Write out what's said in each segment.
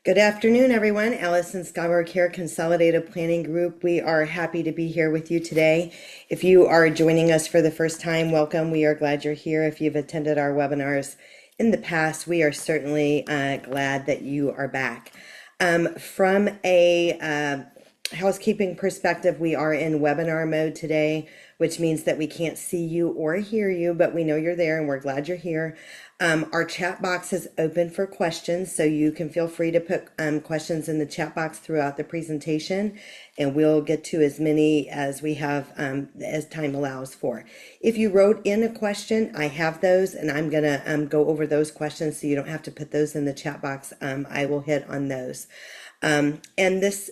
Good afternoon, everyone. Allison Skyward here, Consolidated Planning Group. We are happy to be here with you today. If you are joining us for the first time, welcome. We are glad you're here. If you've attended our webinars in the past, we are certainly glad that you are back. From a housekeeping perspective, we are in webinar mode today, which means that we can't see you or hear you, but we know you're there and we're glad you're here. Our chat box is open for questions, so you can feel free to put questions in the chat box throughout the presentation, and we'll get to as many as we have as time allows for. If you wrote in a question, I have those, and I'm gonna go over those questions so you don't have to put those in the chat box. I will hit on those. And this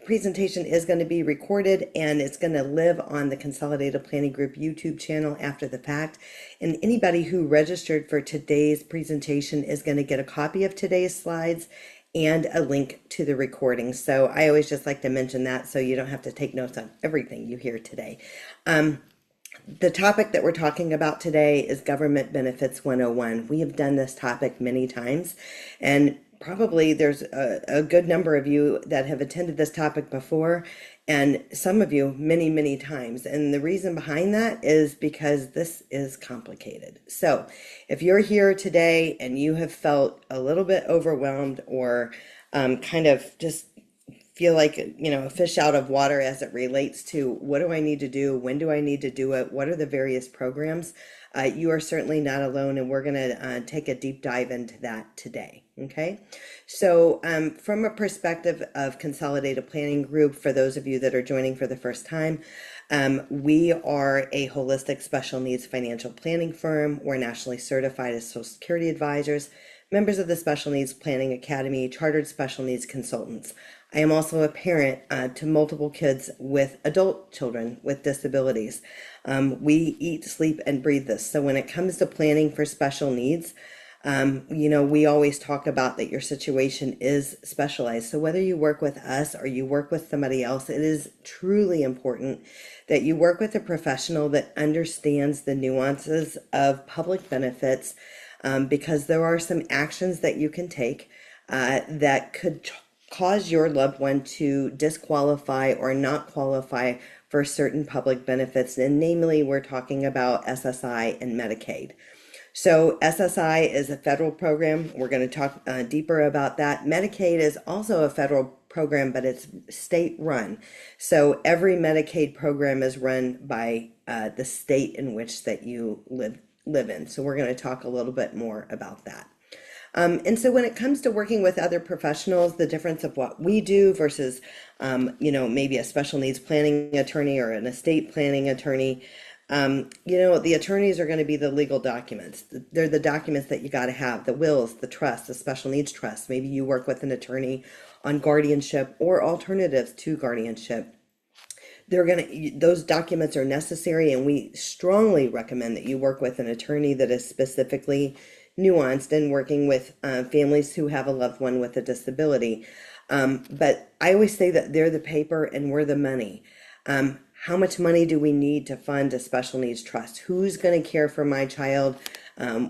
presentation is going to be recorded and it's going to live on the Consolidated Planning Group YouTube channel after the fact. And anybody who registered for today's presentation is going to get a copy of today's slides and a link to the recording. So I always just like to mention that so you don't have to take notes on everything you hear today. The topic that we're talking about today is Government Benefits 101. We have done this topic many times, and probably there's a good number of you that have attended this topic before, and some of you many times. And the reason behind that is because this is complicated. So if you're here today and you have felt a little bit overwhelmed or kind of just feel like, a fish out of water as it relates to what do I need to do? When do I need to do it? What are the various programs? You are certainly not alone, and we're going to take a deep dive into that today. Okay, so from a perspective of Consolidated Planning Group, for those of you that are joining for the first time, we are a holistic special needs financial planning firm. We're nationally certified as Social Security advisors, members of the Special Needs Planning Academy, chartered special needs consultants. I am also a parent to multiple kids with adult children with disabilities. We eat, sleep, and breathe this. So when it comes to planning for special needs, we always talk about that your situation is specialized. So whether you work with us or you work with somebody else, it is truly important that you work with a professional that understands the nuances of public benefits, because there are some actions that you can take that could cause your loved one to disqualify or not qualify for certain public benefits. And namely, we're talking about SSI and Medicaid. So SSI is a federal program. We're going to talk deeper about that. Medicaid is also a federal program, but it's state run. So every Medicaid program is run by the state in which that you live in. So we're going to talk a little bit more about that. And so when it comes to working with other professionals, the difference of what we do versus, maybe a special needs planning attorney or an estate planning attorney, the attorneys are going to be the legal documents. They're the documents that you got to have, the wills, the trust, the special needs trust. Maybe you work with an attorney on guardianship or alternatives to guardianship. Those documents are necessary, and we strongly recommend that you work with an attorney that is specifically nuanced in working with families who have a loved one with a disability. But I always say that they're the paper and we're the money. How much money do we need to fund a special needs trust? Who's going to care for my child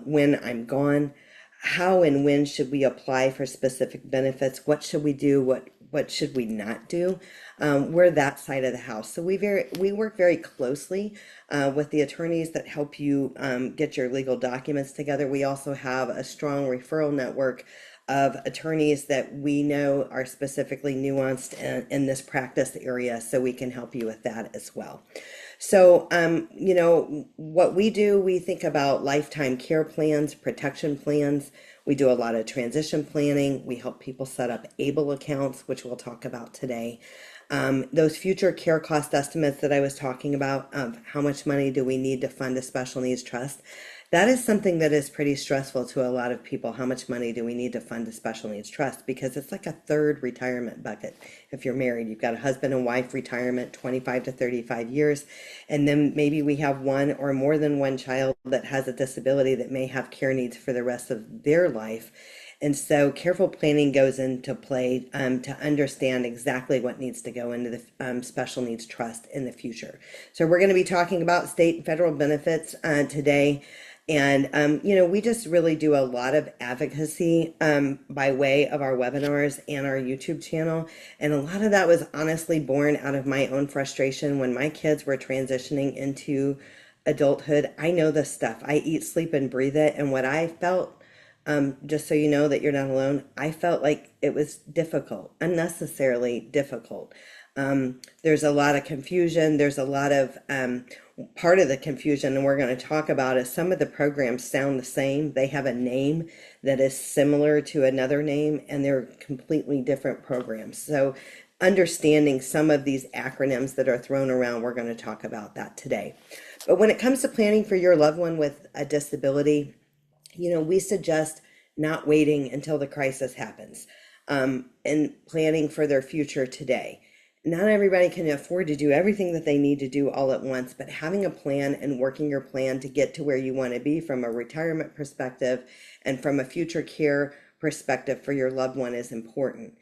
when I'm gone? How and when should we apply for specific benefits? What should we do? What should we not do? We're that side of the house. So we work very closely with the attorneys that help you get your legal documents together. We also have a strong referral network of attorneys that we know are specifically nuanced in this practice area, so we can help you with that as well. So, what we do, we think about lifetime care plans, protection plans. We do a lot of transition planning. We help people set up ABLE accounts, which we'll talk about today. Those future care cost estimates that I was talking about, of how much money do we need to fund a special needs trust, that is something that is pretty stressful to a lot of people. How much money do we need to fund a special needs trust? Because it's like a third retirement bucket. If you're married, you've got a husband and wife retirement, 25 to 35 years. And then maybe we have one or more than one child that has a disability that may have care needs for the rest of their life. And so careful planning goes into play to understand exactly what needs to go into the special needs trust in the future. So we're going to be talking about state and federal benefits today. And, we just really do a lot of advocacy by way of our webinars and our YouTube channel. And a lot of that was honestly born out of my own frustration when my kids were transitioning into adulthood. I know this stuff. I eat, sleep, and breathe it. And what I felt, just so you know that you're not alone, I felt like it was difficult, unnecessarily difficult. There's a lot of confusion. There's a lot of part of the confusion, and we're going to talk about is some of the programs sound the same. They have a name that is similar to another name, and they're completely different programs. So understanding some of these acronyms that are thrown around, we're going to talk about that today. But when it comes to planning for your loved one with a disability, we suggest not waiting until the crisis happens, and planning for their future today. Not everybody can afford to do everything that they need to do all at once, but having a plan and working your plan to get to where you want to be from a retirement perspective and from a future care perspective for your loved one is important.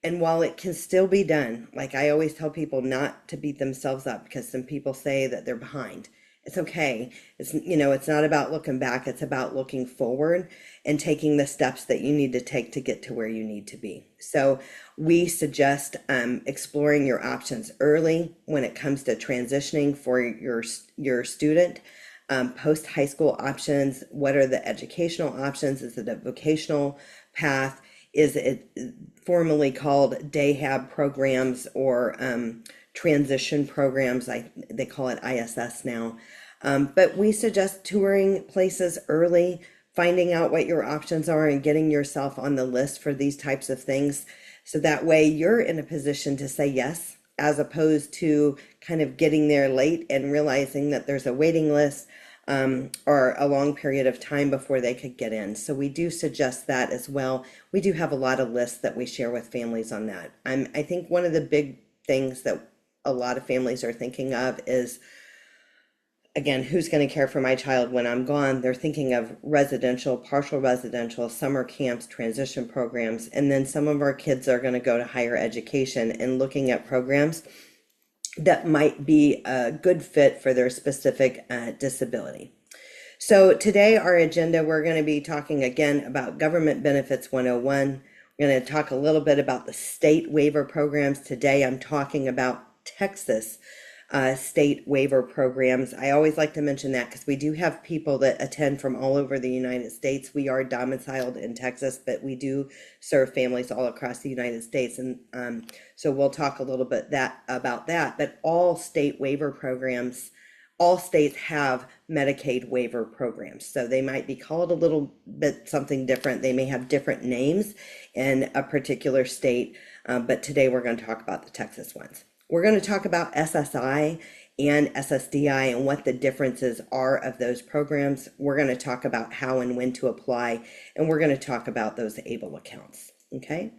And while it can still be done, like I always tell people not to beat themselves up because some people say that they're behind. It's okay. It's not about looking back. It's about looking forward and taking the steps that you need to take to get to where you need to be. So we suggest exploring your options early when it comes to transitioning for your student. Post high school options. What are the educational options? Is it a vocational path? Is it formally called DAHAB programs or transition programs? They call it ISS now. But we suggest touring places early, finding out what your options are and getting yourself on the list for these types of things. So that way you're in a position to say yes, as opposed to kind of getting there late and realizing that there's a waiting list or a long period of time before they could get in. So we do suggest that as well. We do have a lot of lists that we share with families on that. I think one of the big things that a lot of families are thinking of is, again, who's going to care for my child when I'm gone? They're thinking of residential, partial residential, summer camps, transition programs, and then some of our kids are going to go to higher education and looking at programs that might be a good fit for their specific disability. So today our agenda, we're going to be talking again about Government Benefits 101. We're going to talk a little bit about the state waiver programs. Today I'm talking about Texas state waiver programs. I always like to mention that because we do have people that attend from all over the United States. We are domiciled in Texas, but we do serve families all across the United States. And so we'll talk a little bit about that. But all state waiver programs, all states have Medicaid waiver programs. So they might be called a little bit something different. They may have different names in a particular state. But today we're going to talk about the Texas ones. We're going to talk about SSI and SSDI and what the differences are of those programs. We're going to talk about how and when to apply, and we're going to talk about those ABLE accounts. Okay,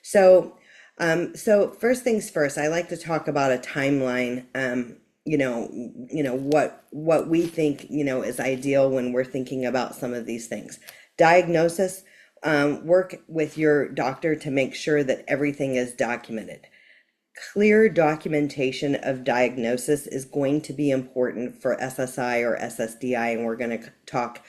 so first things first, I like to talk about a timeline. What we think is ideal when we're thinking about some of these things. Diagnosis. Work with your doctor to make sure that everything is documented. Clear documentation of diagnosis is going to be important for SSI or SSDI, and we're going to talk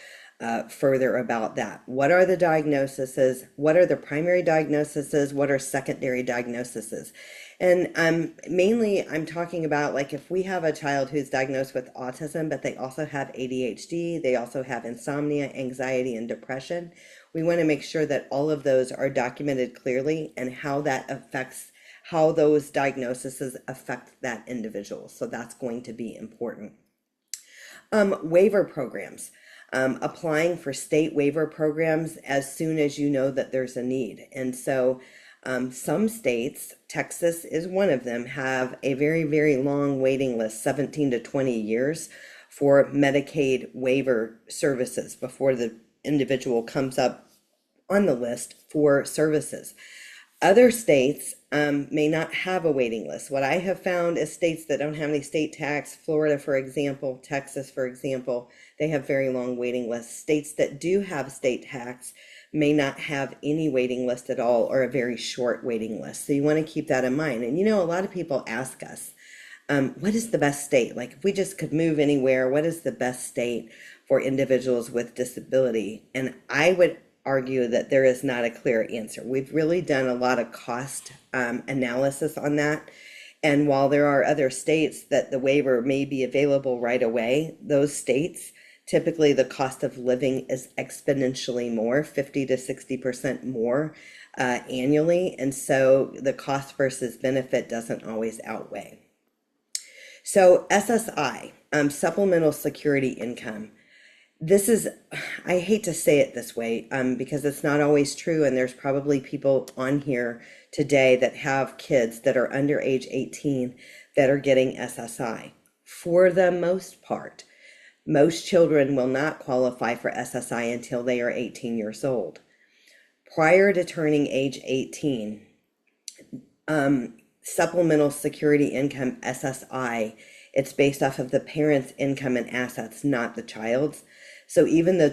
further about that. What are the diagnoses? What are the primary diagnoses? What are secondary diagnoses? And mainly I'm talking about, like, if we have a child who's diagnosed with autism, but they also have ADHD, they also have insomnia, anxiety, and depression, we want to make sure that all of those are documented clearly and how those diagnoses affect that individual. So that's going to be important. Waiver programs. Applying for state waiver programs as soon as you know that there's a need. And so some states, Texas is one of them, have a very, very long waiting list, 17 to 20 years for Medicaid waiver services before the individual comes up on the list for services. Other states may not have a waiting list. What I have found is states that don't have any state tax, Florida, for example, Texas, for example, they have very long waiting lists. States that do have state tax may not have any waiting list at all or a very short waiting list. So you want to keep that in mind. And a lot of people ask us, what is the best state? Like, if we just could move anywhere, what is the best state for individuals with disability? And I would argue that there is not a clear answer. We've really done a lot of cost analysis on that. And while there are other states that the waiver may be available right away, those states, typically the cost of living is exponentially more, 50 to 60% more annually. And so the cost versus benefit doesn't always outweigh. So SSI, supplemental security income. This is, I hate to say it this way because it's not always true. And there's probably people on here today that have kids that are under age 18 that are getting SSI. For the most part, most children will not qualify for SSI until they are 18 years old. Prior to turning age 18, supplemental security income, SSI, it's based off of the parent's income and assets, not the child's. So even though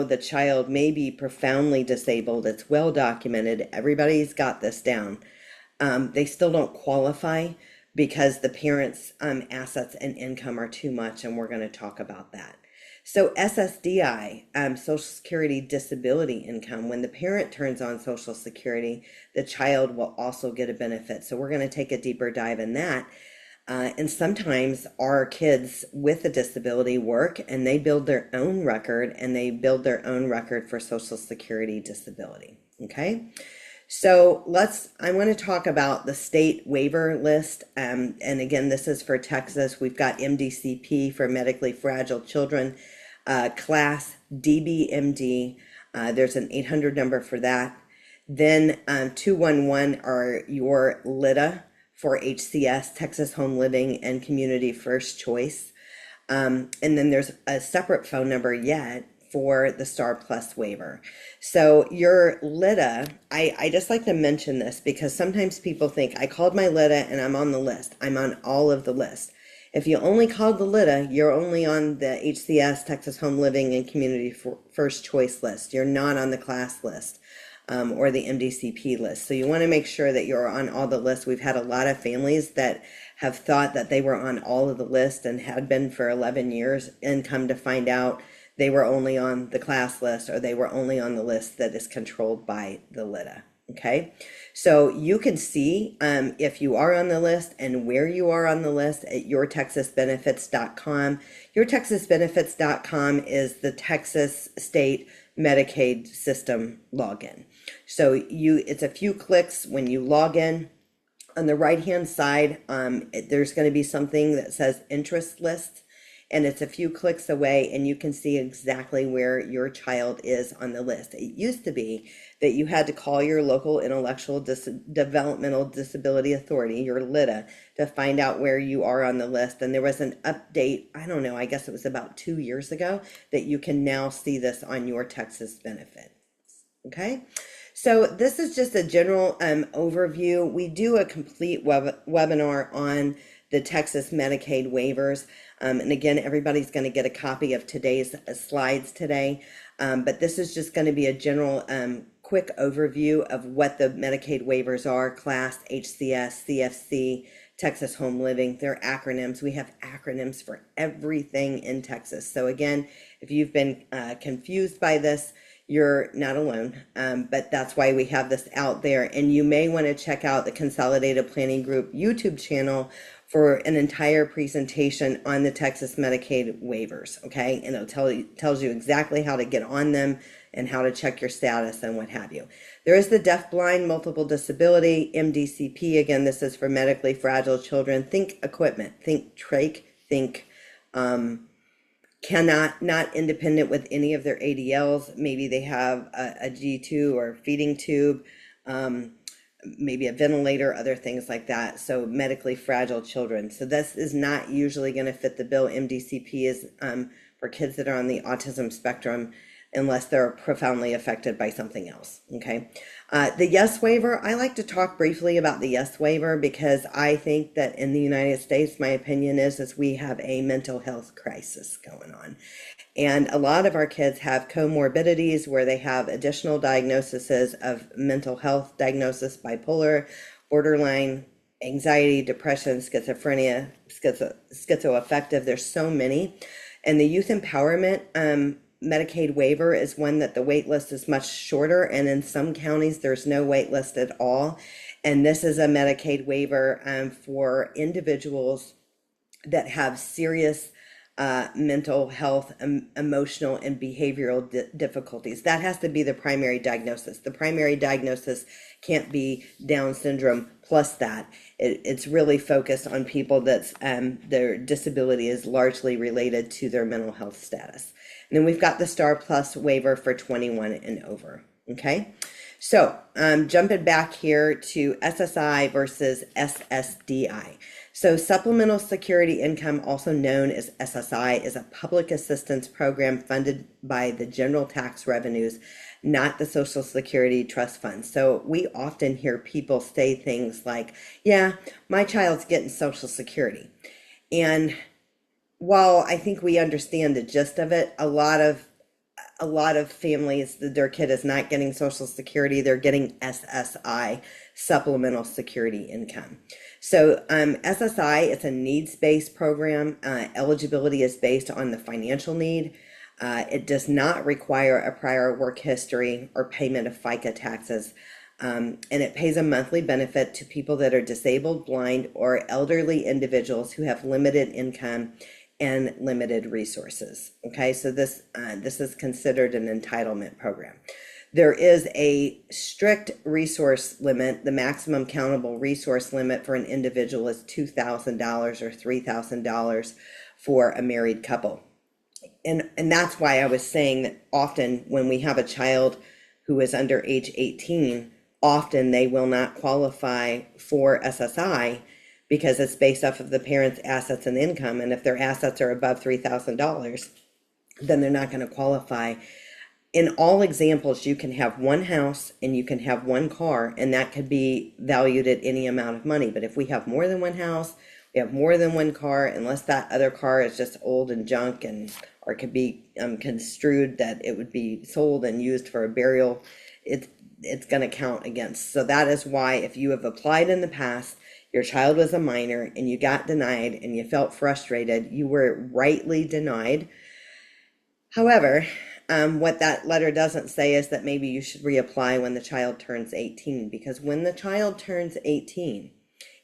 the child may be profoundly disabled, it's well documented, everybody's got this down, they still don't qualify because the parent's assets and income are too much, and we're going to talk about that. So SSDI, Social Security Disability Income, when the parent turns on Social Security, the child will also get a benefit. So we're going to take a deeper dive in that. And sometimes our kids with a disability work and they build their own record, and they build their own record for Social Security disability. Okay. So I want to talk about the state waiver list. And again, this is for Texas. We've got MDCP for medically fragile children, class DBMD. There's an 800 number for that. Then 211 are your LIDA for HCS, Texas Home Living and Community First Choice. And then there's a separate phone number yet for the Star Plus waiver. So your LIDA, I just like to mention this because sometimes people think I called my LIDA and I'm on the list. I'm on all of the lists. If you only called the LIDA, you're only on the HCS, Texas Home Living and Community First Choice list. You're not on the class list. Or the MDCP list. So you want to make sure that you're on all the lists. We've had a lot of families that have thought that they were on all of the lists and had been for 11 years and come to find out they were only on the class list, or they were only on the list that is controlled by the LIDA. Okay, so you can see if you are on the list and where you are on the list at yourtexasbenefits.com. Yourtexasbenefits.com is the Texas state Medicaid system login. So it's a few clicks when you log in. On the right hand side, there's going to be something that says interest list, and it's a few clicks away, and you can see exactly where your child is on the list. It used to be that you had to call your local intellectual developmental disability authority, your LIDA, to find out where you are on the list. And there was an update, I don't know, I guess it was about 2 years ago, that you can now see this on your Texas benefit. Okay, so this is just a general overview. We do a complete webinar on the Texas Medicaid waivers. And again, everybody's going to get a copy of today's slides today. But this is just going to be a general quick overview of what the Medicaid waivers are: class, HCS, CFC, Texas Home Living. They're acronyms. We have acronyms for everything in Texas. So again, if you've been confused by this, you're not alone, but that's why we have this out there. And you may want to check out the Consolidated Planning Group YouTube channel for an entire presentation on the Texas Medicaid waivers, okay? And it tells you exactly how to get on them and how to check your status and what have you. There is the deaf-blind multiple disability, MDCP. Again, this is for medically fragile children. Think equipment, think trach, think not independent with any of their ADLs. Maybe they have a G2 or feeding tube, maybe a ventilator, other things like that. So medically fragile children. So this is not usually going to fit the bill. MDCP is for kids that are on the autism spectrum, unless they're profoundly affected by something else. Okay. The yes waiver, I like to talk briefly about the yes waiver because I think that in the United States, my opinion is we have a mental health crisis going on. And a lot of our kids have comorbidities where they have additional diagnoses of mental health diagnosis, bipolar, borderline, anxiety, depression, schizophrenia, schizoaffective. There's so many And the youth empowerment Medicaid waiver is one that the wait list is much shorter, and in some counties there's no wait list at all. And this is a Medicaid waiver for individuals that have serious mental health, emotional, and behavioral difficulties. That has to be the primary diagnosis. The primary diagnosis can't be Down syndrome plus that. It's really focused on people that's their disability is largely related to their mental health status. And then we've got the Star Plus waiver for 21 and over. Okay. So jumping back here to SSI versus SSDI. So Supplemental Security Income, also known as SSI, is a public assistance program funded by the general tax revenues, not the Social Security Trust Fund. So we often hear people say things like, yeah, my child's getting Social Security. And while I think we understand the gist of it, a lot of families, their kid is not getting Social Security, they're getting SSI, Supplemental Security Income. So SSI, it's a needs-based program. Eligibility is based on the financial need. It does not require a prior work history or payment of FICA taxes. And it pays a monthly benefit to people that are disabled, blind, or elderly individuals who have limited income and limited resources. Okay, so this is considered an entitlement program. There is a strict resource limit. The maximum countable resource limit for an individual is $2,000 or $3,000 for a married couple. And that's why I was saying that often when we have a child who is under age 18, often they will not qualify for SSI because it's based off of the parent's assets and income. And if their assets are above $3,000, then they're not going to qualify. In all examples, you can have one house and you can have one car, and that could be valued at any amount of money. But if we have more than one house, we have more than one car, unless that other car is just old and junk and or could be construed that it would be sold and used for a burial, it's going to count against. So that is why if you have applied in the past, your child was a minor and you got denied and you felt frustrated, you were rightly denied. However, what that letter doesn't say is that maybe you should reapply when the child turns 18, because when the child turns 18,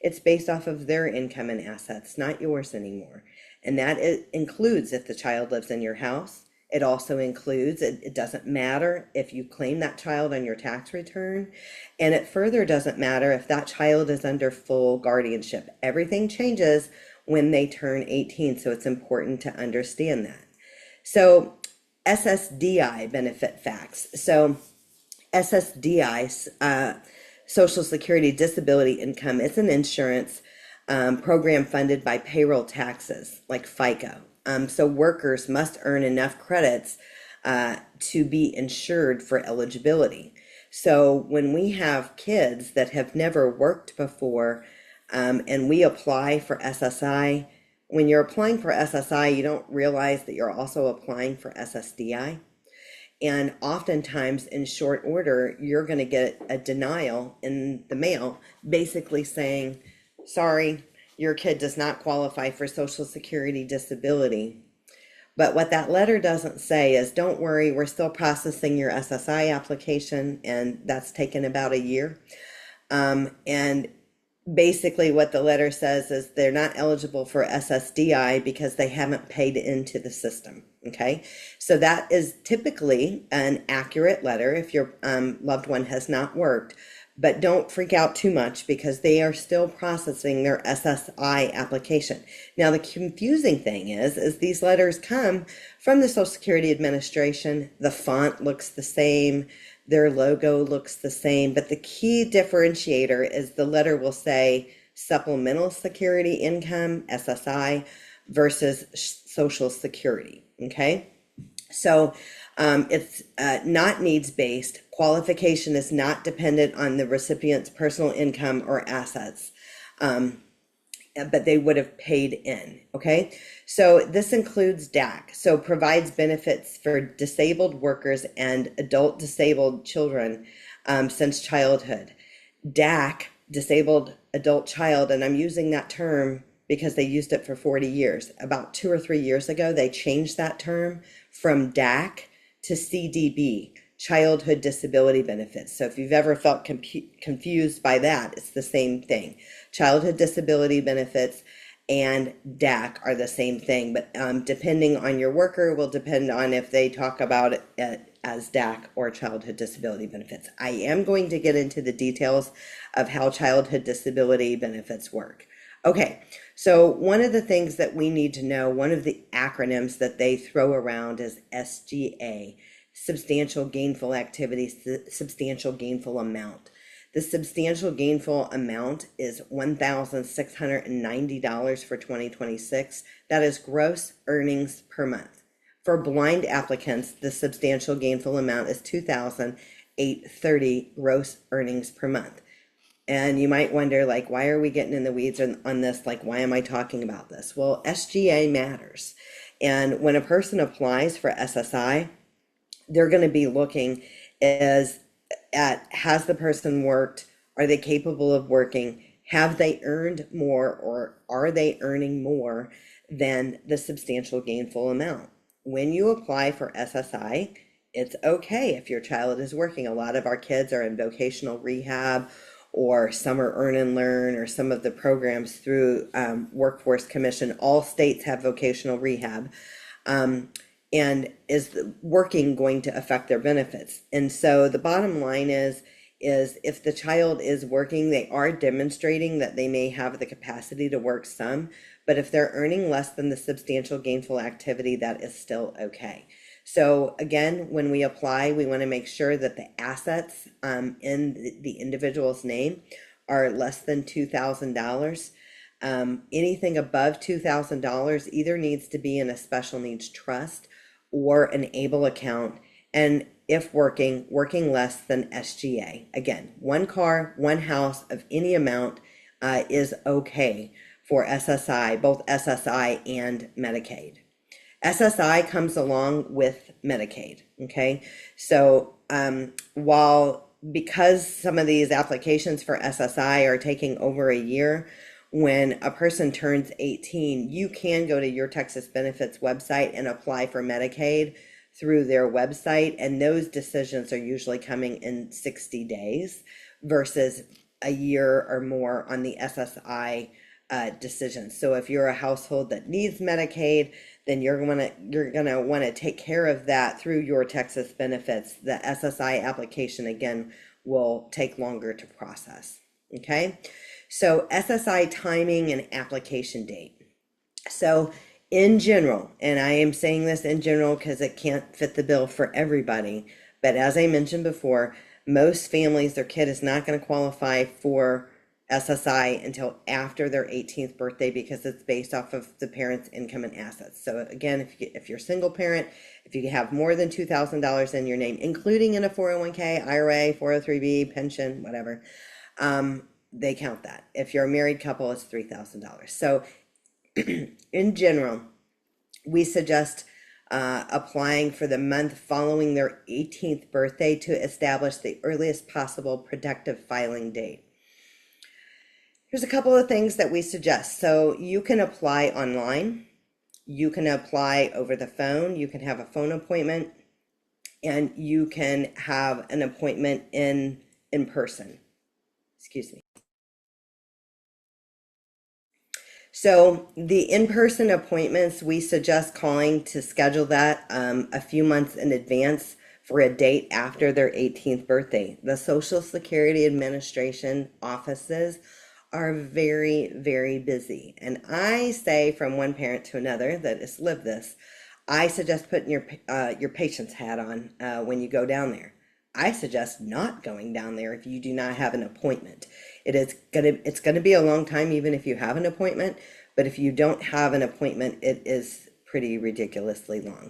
it's based off of their income and assets, not yours anymore. And that includes if the child lives in your house. It also includes, it doesn't matter if you claim that child on your tax return. And it further doesn't matter if that child is under full guardianship. Everything changes when they turn 18. So it's important to understand that. So SSDI benefit facts. So SSDI, Social Security Disability Income, is an insurance program funded by payroll taxes like FICA. So workers must earn enough credits to be insured for eligibility. So when we have kids that have never worked before and we apply for SSI, when you're applying for SSI, you don't realize that you're also applying for SSDI. And oftentimes in short order, you're going to get a denial in the mail basically saying, sorry, your kid does not qualify for Social Security disability. But what that letter doesn't say is, don't worry, we're still processing your SSI application, and that's taken about a year. And basically what the letter says is they're not eligible for SSDI because they haven't paid into the system. Okay, so that is typically an accurate letter if your loved one has not worked. But don't freak out too much because they are still processing their SSI application. Now, the confusing thing is these letters come from the Social Security Administration. The font looks the same. Their logo looks the same. But the key differentiator is the letter will say Supplemental Security Income, SSI, versus Social Security. Okay? So it's not needs-based. Qualification is not dependent on the recipient's personal income or assets, but they would have paid in, okay? So this includes DAC, so provides benefits for disabled workers and adult disabled children since childhood. DAC, disabled adult child, and I'm using that term because they used it for 40 years. About 2 or 3 years ago, they changed that term from DAC to CDB, childhood disability benefits. So if you've ever felt confused by that, it's the same thing. Childhood disability benefits and DAC are the same thing, but depending on your worker will depend on if they talk about it as DAC or childhood disability benefits. I am going to get into the details of how childhood disability benefits work. Okay, so one of the things that we need to know, one of the acronyms that they throw around is SGA, substantial gainful activity, substantial gainful amount. The substantial gainful amount is $1,690 for 2026. That is gross earnings per month. For blind applicants, the substantial gainful amount is $2,830 gross earnings per month. And you might wonder, like, why are we getting in the weeds on this? Like, why am I talking about this? Well, SGA matters. And when a person applies for SSI, they're going to be looking at has the person worked? Are they capable of working? Have they earned more, or are they earning more than the substantial gainful amount? When you apply for SSI, it's okay if your child is working. A lot of our kids are in vocational rehab or summer earn and learn, or some of the programs through Workforce Commission. All states have vocational rehab. And is working going to affect their benefits? And so the bottom line is if the child is working, they are demonstrating that they may have the capacity to work some, but if they're earning less than the substantial gainful activity, that is still okay. So again, when we apply, we want to make sure that the assets in the individual's name are less than $2,000. Anything above $2,000 either needs to be in a special needs trust or an ABLE account, and if working less than SGA. Again, one car, one house of any amount is okay for SSI, both SSI and Medicaid. SSI comes along with Medicaid, okay? So because some of these applications for SSI are taking over a year, when a person turns 18, you can go to Your Texas Benefits website and apply for Medicaid through their website, and those decisions are usually coming in 60 days versus a year or more on the SSI decisions. So if you're a household that needs Medicaid, then you're gonna want to take care of that through Your Texas Benefits. The SSI application again will take longer to process. Okay. So SSI timing and application date. So in general, and I am saying this in general because it can't fit the bill for everybody, but as I mentioned before, most families, their kid is not going to qualify for SSI until after their 18th birthday because it's based off of the parent's income and assets. So again, if you're a single parent, if you have more than $2,000 in your name, including in a 401k, IRA, 403b, pension, whatever, they count that. If you're a married couple, it's $3,000. So in general, we suggest applying for the month following their 18th birthday to establish the earliest possible productive filing date. Here's a couple of things that we suggest. So you can apply online, you can apply over the phone, you can have a phone appointment, and you can have an appointment in person. Excuse me. So the in-person appointments, we suggest calling to schedule that a few months in advance for a date after their 18th birthday. The Social Security Administration offices are very, very busy. And I say from one parent to another that has lived this, I suggest putting your patient's hat on when you go down there. I suggest not going down there if you do not have an appointment. It's gonna be a long time even if you have an appointment, but if you don't have an appointment, it is pretty ridiculously long.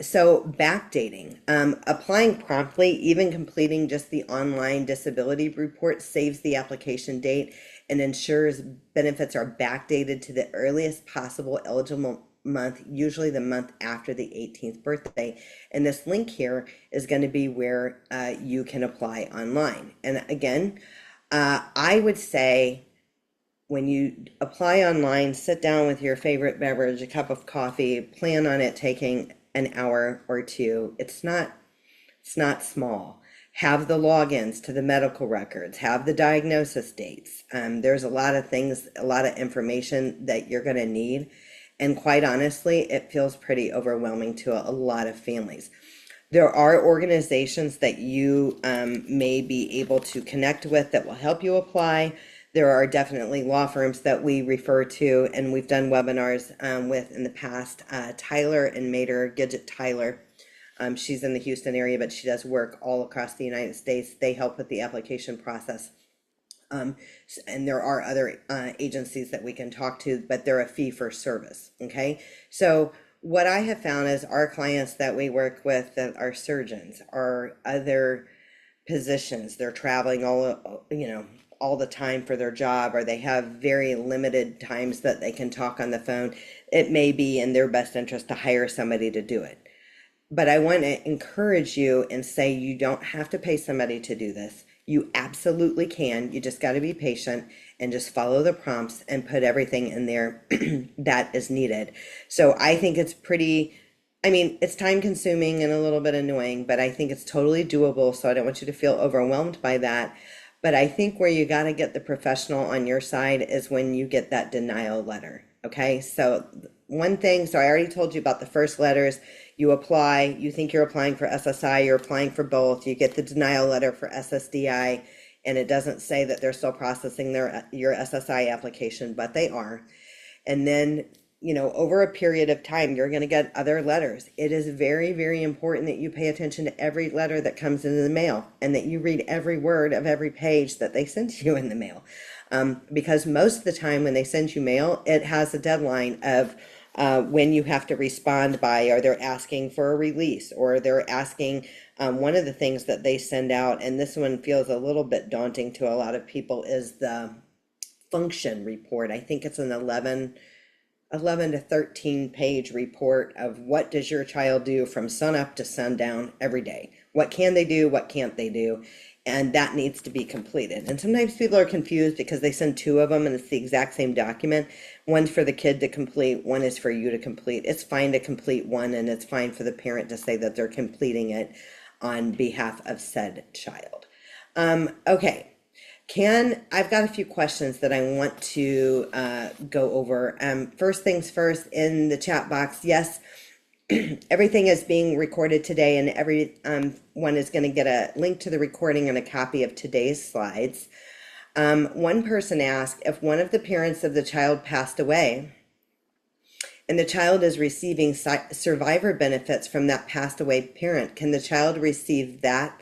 So backdating, applying promptly, even completing just the online disability report saves the application date and ensures benefits are backdated to the earliest possible eligible month, usually the month after the 18th birthday. And this link here is going to be where you can apply online. And again, I would say when you apply online, sit down with your favorite beverage, a cup of coffee, plan on it taking an hour or two. It's not small. Have the logins to the medical records, have the diagnosis dates. There's a lot of things, a lot of information that you're going to need. And quite honestly, it feels pretty overwhelming to a lot of families. There are organizations that you may be able to connect with that will help you apply. There are definitely law firms that we refer to, and we've done webinars with in the past. Tyler and Mater, Gidget Tyler. She's in the Houston area, but she does work all across the United States. They help with the application process. And there are other agencies that we can talk to, but they're a fee for service. Okay. So what I have found is our clients that we work with that are surgeons or other positions, they're traveling all the time for their job, or they have very limited times that they can talk on the phone. It may be in their best interest to hire somebody to do it. But I want to encourage you and say you don't have to pay somebody to do this. You absolutely can. You just got to be patient and just follow the prompts and put everything in there that is needed. So I think it's time consuming and a little bit annoying, but I think it's totally doable. So I don't want you to feel overwhelmed by that. But I think where you got to get the professional on your side is when you get that denial letter. Okay. So I already told you about the first letters. You apply, you think you're applying for SSI, you're applying for both. You get the denial letter for SSDI, and it doesn't say that they're still processing your SSI application, but they are. And then, over a period of time, you're going to get other letters. It is very, very important that you pay attention to every letter that comes into the mail and that you read every word of every page that they send to you in the mail. Because most of the time when they send you mail, it has a deadline of when you have to respond by, or they're asking for a release, or they're asking, one of the things that they send out, and this one feels a little bit daunting to a lot of people, is the function report. I think it's an 11 to 13 page report of what does your child do from sun up to sundown every day. What can they do? What can't they do? And that needs to be completed. And sometimes people are confused because they send two of them and it's the exact same document. One's for the kid to complete, one is for you to complete. It's fine to complete one, and it's fine for the parent to say that they're completing it on behalf of said child. Okay. I've got a few questions that I want to go over. First things first, in the chat box, yes, everything is being recorded today, and everyone is going to get a link to the recording and a copy of today's slides. One person asked, if one of the parents of the child passed away and the child is receiving survivor benefits from that passed away parent, can the child receive that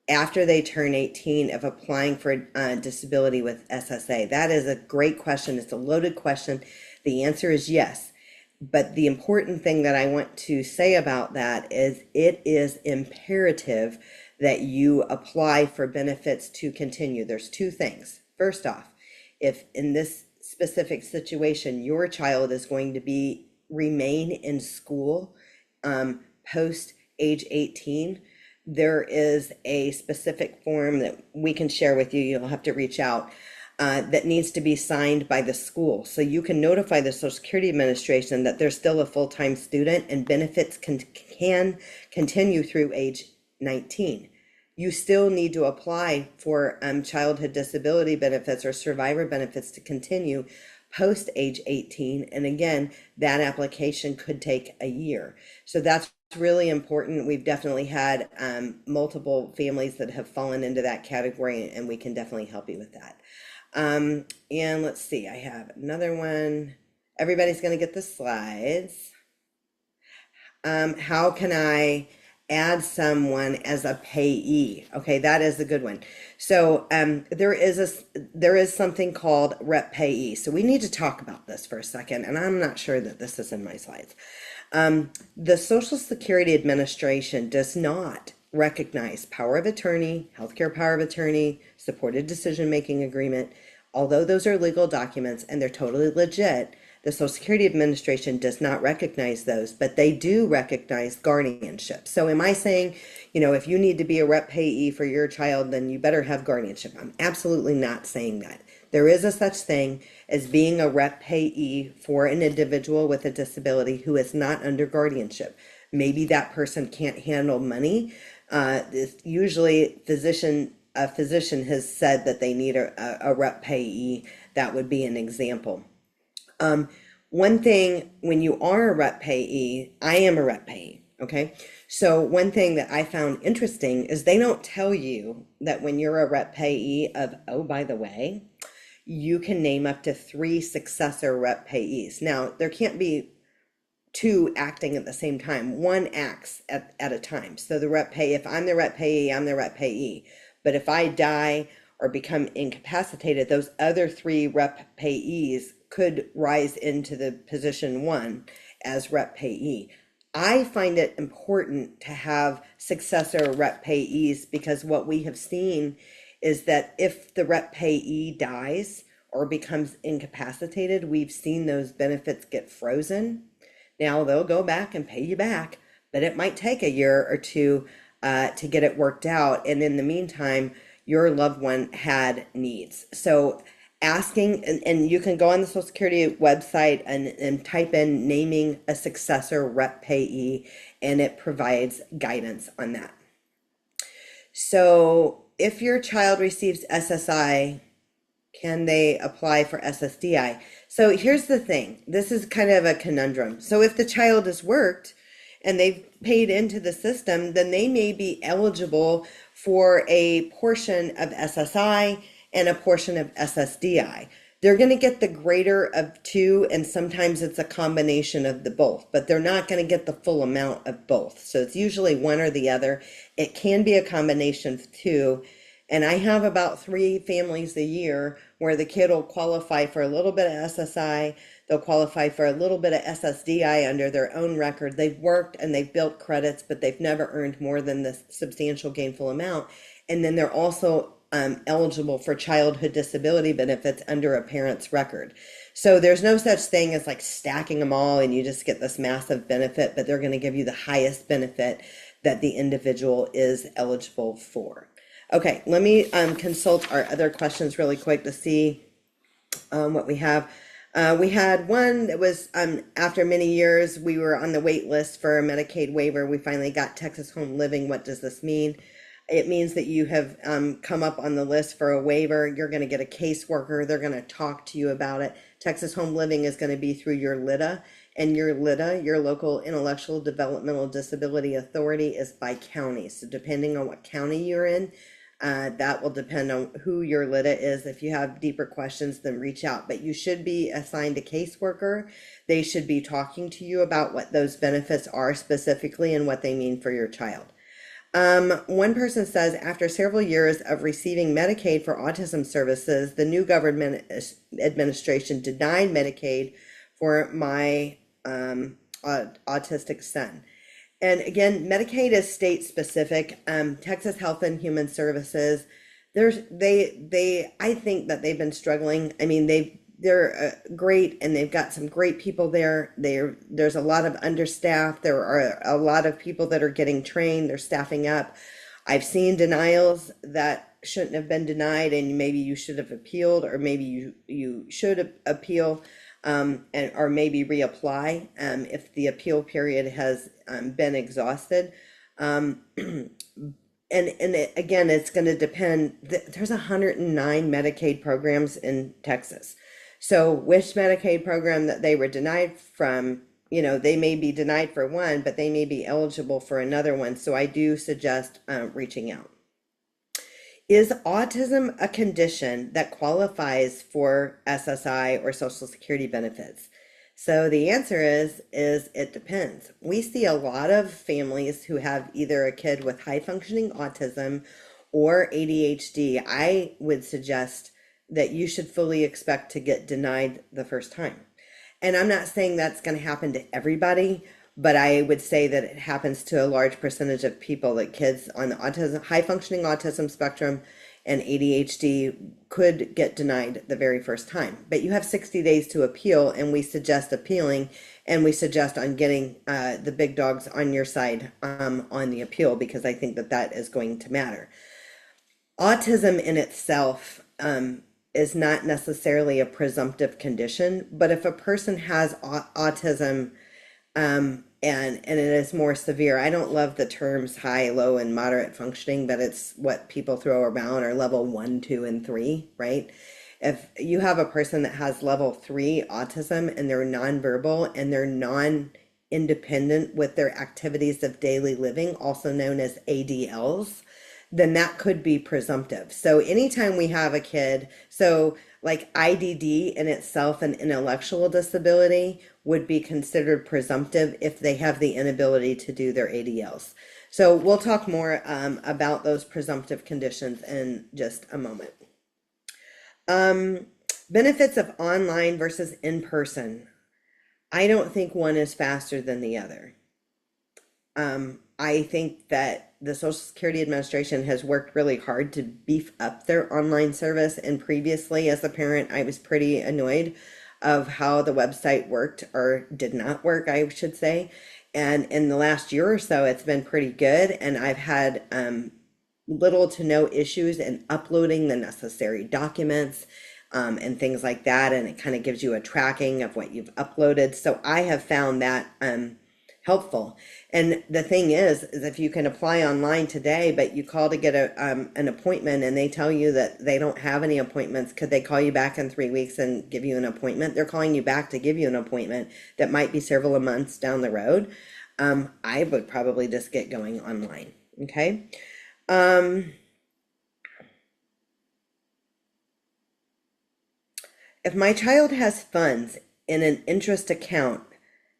after they turn 18 if applying for disability with SSA? That is a great question. It's a loaded question. The answer is yes. But the important thing that I want to say about that is it is imperative that you apply for benefits to continue. There's two things. First off, if in this specific situation, your child is going to remain in school post age 18, there is a specific form that we can share with you. You'll have to reach out. That needs to be signed by the school. So you can notify the Social Security Administration that they're still a full-time student and benefits can continue through age 19. You still need to apply for childhood disability benefits or survivor benefits to continue post age 18. And again, that application could take a year. So that's really important. We've definitely had multiple families that have fallen into that category, and we can definitely help you with that. And let's see, I have another one. Everybody's going to get the slides. How can I add someone as a payee? Okay, that is a good one. So there is something called rep payee. So we need to talk about this for a second, and I'm not sure that this is in my slides. The Social Security Administration does not recognize power of attorney, healthcare power of attorney, supported decision-making agreement. Although those are legal documents and they're totally legit, the Social Security Administration does not recognize those, but they do recognize guardianship. So am I saying, if you need to be a rep payee for your child, then you better have guardianship? I'm absolutely not saying that. There is a such thing as being a rep payee for an individual with a disability who is not under guardianship. Maybe that person can't handle money. Usually, a physician has said that they need a rep payee. That would be an example. One thing, when you are a rep payee, I am a rep payee, okay? So one thing that I found interesting is they don't tell you that when you're a rep payee of, oh, by the way, you can name up to 3 successor rep payees. Now, there can't be 2 acting at the same time. One acts at a time. So the rep pay, if I'm the rep payee, I'm the rep payee. But if I die or become incapacitated, those other 3 rep payees could rise into the position 1 as rep payee. I find it important to have successor rep payees because what we have seen is that if the rep payee dies or becomes incapacitated, we've seen those benefits get frozen. Now they'll go back and pay you back, but it might take a year or 2 to get it worked out. And in the meantime, your loved one had needs. So asking, and you can go on the Social Security website and type in naming a successor rep payee, and it provides guidance on that. So if your child receives SSI, can they apply for SSDI? So here's the thing. This is kind of a conundrum. So if the child has worked and they've paid into the system, then they may be eligible for a portion of SSI and a portion of SSDI. They're going to get the greater of 2, and sometimes it's a combination of the both, but they're not going to get the full amount of both. So it's usually one or the other. It can be a combination of 2. And I have about 3 families a year where the kid will qualify for a little bit of SSI, they'll qualify for a little bit of SSDI under their own record. They've worked and they've built credits, but they've never earned more than this substantial gainful amount. And then they're also eligible for childhood disability benefits under a parent's record. So there's no such thing as like stacking them all and you just get this massive benefit, but they're going to give you the highest benefit that the individual is eligible for. Okay, let me consult our other questions really quick to see what we have. We had one that was after many years, we were on the wait list for a Medicaid waiver. We finally got Texas Home Living. What does this mean? It means that you have come up on the list for a waiver. You're going to get a caseworker. They're going to talk to you about it. Texas Home Living is going to be through your LIDA, and your LIDA, your local intellectual developmental disability authority, is by county. So depending on what county you're in, that will depend on who your LIDA is. If you have deeper questions, then reach out. But you should be assigned a caseworker. They should be talking to you about what those benefits are specifically and what they mean for your child. One person says, after several years of receiving Medicaid for autism services, the new government administration denied Medicaid for my autistic son. And again, Medicaid is state specific. Texas Health and Human Services, I think that they've been struggling. I mean, they're great, and they've got some great people there. There's a lot of understaffed. There are a lot of people that are getting trained. They're staffing up. I've seen denials that shouldn't have been denied, and maybe you should have appealed, or maybe you should appeal, or maybe reapply if the appeal period has been exhausted. Again, it's going to depend. There's 109 Medicaid programs in Texas. So which Medicaid program that they were denied from, they may be denied for one, but they may be eligible for another one. So I do suggest reaching out. Is autism a condition that qualifies for SSI or Social Security benefits? So the answer is it depends. We see a lot of families who have either a kid with high functioning autism or ADHD. I would suggest that you should fully expect to get denied the first time. And I'm not saying that's going to happen to everybody, but I would say that it happens to a large percentage of people, that kids on the high functioning autism spectrum and ADHD could get denied the very first time. But you have 60 days to appeal, and we suggest appealing, and we suggest on getting the big dogs on your side on the appeal, because I think that is going to matter. Autism in itself is not necessarily a presumptive condition, but if a person has autism, and it is more severe. I don't love the terms high, low, and moderate functioning, but it's what people throw around, or level 1, 2, and 3, right? If you have a person that has level 3 autism and they're nonverbal and they're non-independent with their activities of daily living, also known as ADLs, then that could be presumptive. So anytime we have a kid, so like IDD in itself, an intellectual disability, would be considered presumptive if they have the inability to do their ADLs. So we'll talk more about those presumptive conditions in just a moment. Benefits of online versus in person. I don't think one is faster than the other. I think that the Social Security Administration has worked really hard to beef up their online service. And previously, as a parent, I was pretty annoyed of how the website worked, or did not work, I should say. And in the last year or so, it's been pretty good. And I've had little to no issues in uploading the necessary documents and things like that. And it kind of gives you a tracking of what you've uploaded. So I have found that helpful. And the thing is if you can apply online today, but you call to get an appointment and they tell you that they don't have any appointments, could they call you back in 3 weeks and give you an appointment? They're calling you back to give you an appointment that might be several months down the road. I would probably just get going online. Okay. If my child has funds in an interest account,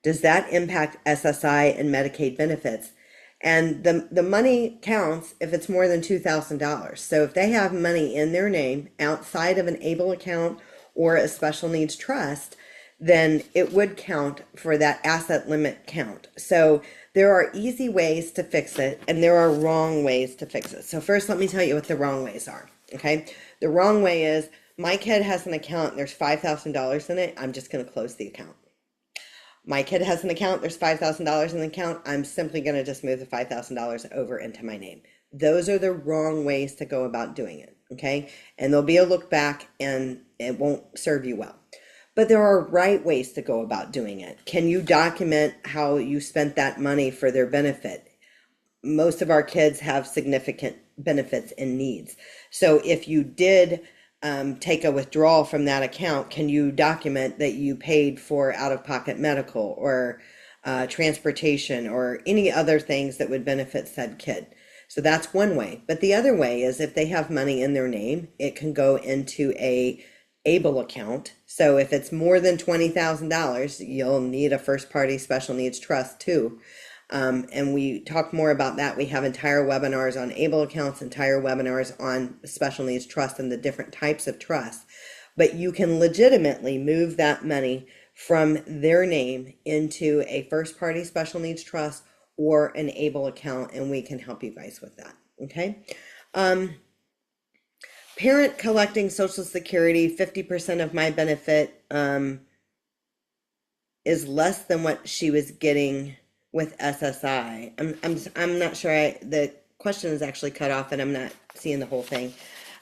does that impact SSI and Medicaid benefits? And the money counts if it's more than $2,000. So if they have money in their name outside of an ABLE account or a special needs trust, then it would count for that asset limit count. So there are easy ways to fix it and there are wrong ways to fix it. So first, let me tell you what the wrong ways are. Okay. The wrong way is my kid has an account and there's $5,000 in it. I'm just going to close the account. My kid has an account, there's $5,000 in the account, I'm simply going to just move the $5,000 over into my name. Those are the wrong ways to go about doing it, okay? And there'll be a look back and it won't serve you well. But there are right ways to go about doing it. Can you document how you spent that money for their benefit? Most of our kids have significant benefits and needs. So if you did take a withdrawal from that account, can you document that you paid for out-of-pocket medical or transportation or any other things that would benefit said kid? So that's one way. But the other way is if they have money in their name, it can go into a ABLE account. So if it's more than $20,000, you'll need a first-party special needs trust too. And we talk more about that. We have entire webinars on ABLE accounts, entire webinars on special needs trust and the different types of trusts. But you can legitimately move that money from their name into a first party special needs trust or an ABLE account, and we can help you guys with that. Okay. Parent collecting Social Security, 50% of my benefit is less than what she was getting with SSI. I'm not sure. The question is actually cut off and I'm not seeing the whole thing.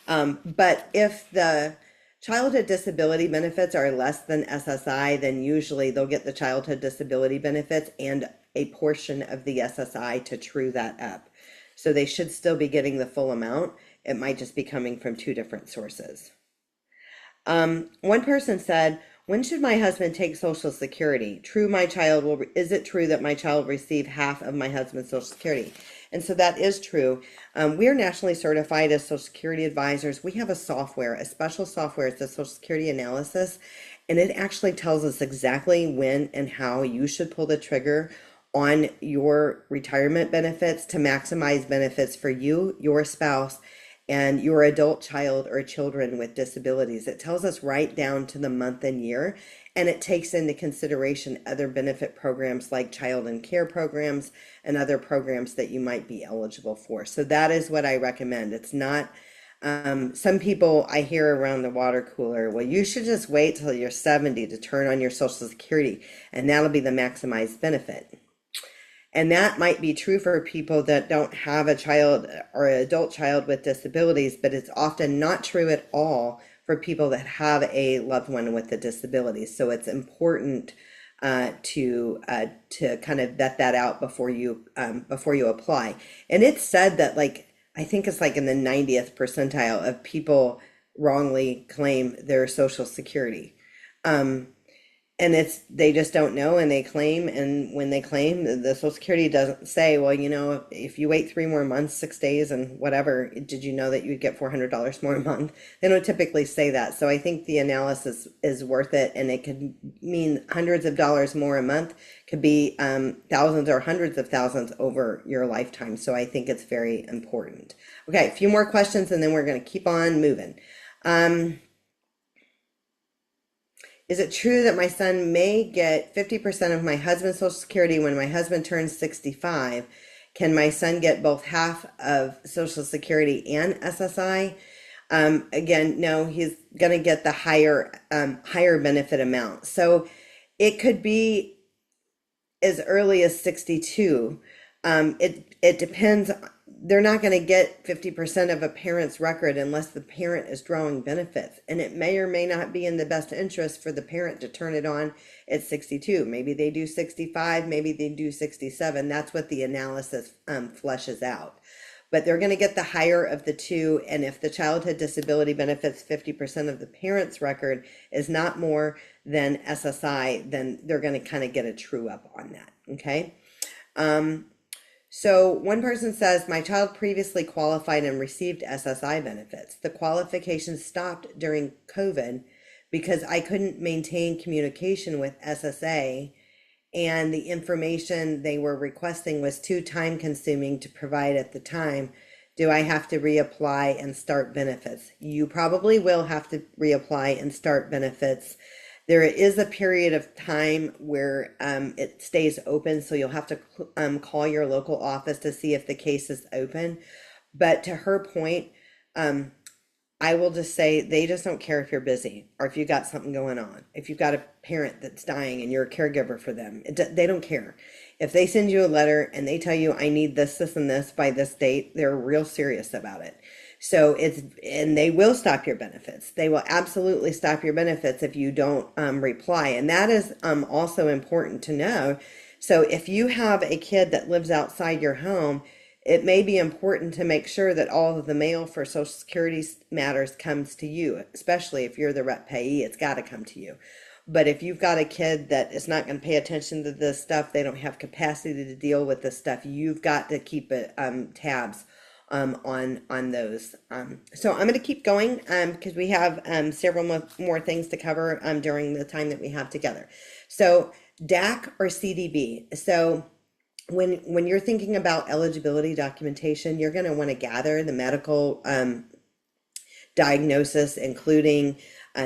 But if the childhood disability benefits are less than SSI, then usually they'll get the childhood disability benefits and a portion of the SSI to true that up. So they should still be getting the full amount. It might just be coming from two different sources. One person said, when should my husband take Social Security? Is it true that my child will receive half of my husband's Social Security? And so that is true. We are nationally certified as Social Security advisors. We have a software, a special software. It's a Social Security analysis, and it actually tells us exactly when and how you should pull the trigger on your retirement benefits to maximize benefits for you, your spouse, and your adult child or children with disabilities. It tells us right down to the month and year, and it takes into consideration other benefit programs like child and care programs and other programs that you might be eligible for. So that is what I recommend. It's not, some people I hear around the water cooler, well, you should just wait till you're 70 to turn on your Social Security, and that'll be the maximized benefit. And that might be true for people that don't have a child or an adult child with disabilities, but it's often not true at all for for people that have a loved one with a disability. So it's important to kind of vet that out before you apply. And it's said that like I think it's like in the 90th percentile of people wrongly claim their Social Security. Um, and it's they just don't know and they claim, and when they claim, the Social Security doesn't say, well, you know, if you wait 3 more months, 6 days and whatever, did you know that you'd get $400 more a month? They don't typically say that. So I think the analysis is worth it, and it could mean hundreds of dollars more a month, could be thousands or hundreds of thousands over your lifetime. So I think it's very important. Okay, a few more questions and then we're going to keep on moving. Is it true that my son may get 50% of my husband's Social Security when my husband turns 65? Can my son get both half of Social Security and SSI? Again, no, he's going to get the higher benefit amount. So it could be as early as 62. It depends. They're not going to get 50% of a parent's record unless the parent is drawing benefits. And it may or may not be in the best interest for the parent to turn it on at 62. Maybe they do 65, maybe they do 67. That's what the analysis fleshes out. But they're going to get the higher of the two. And if the childhood disability benefits 50% of the parent's record is not more than SSI, then they're going to kind of get a true up on that. Okay. So one person says, my child previously qualified and received SSI benefits. The qualification stopped during COVID because I couldn't maintain communication with SSA, and the information they were requesting was too time consuming to provide at the time. Do I have to reapply and start benefits? You probably will have to reapply and start benefits. There is a period of time where it stays open, so you'll have to call your local office to see if the case is open. But to her point, I will just say they just don't care if you're busy or if you got something going on. If you've got a parent that's dying and you're a caregiver for them, they don't care. If they send you a letter and they tell you, I need this, this, and this by this date, they're real serious about it. So and they will stop your benefits. They will absolutely stop your benefits if you don't reply. And that is also important to know. So if you have a kid that lives outside your home, it may be important to make sure that all of the mail for Social Security matters comes to you, especially if you're the rep payee, it's got to come to you. But if you've got a kid that is not going to pay attention to this stuff, they don't have capacity to deal with this stuff, you've got to keep it tabs on those. So I'm going to keep going because we have several more things to cover during the time that we have together. So DAC or CDB. So when you're thinking about eligibility documentation, you're going to want to gather the medical diagnosis, including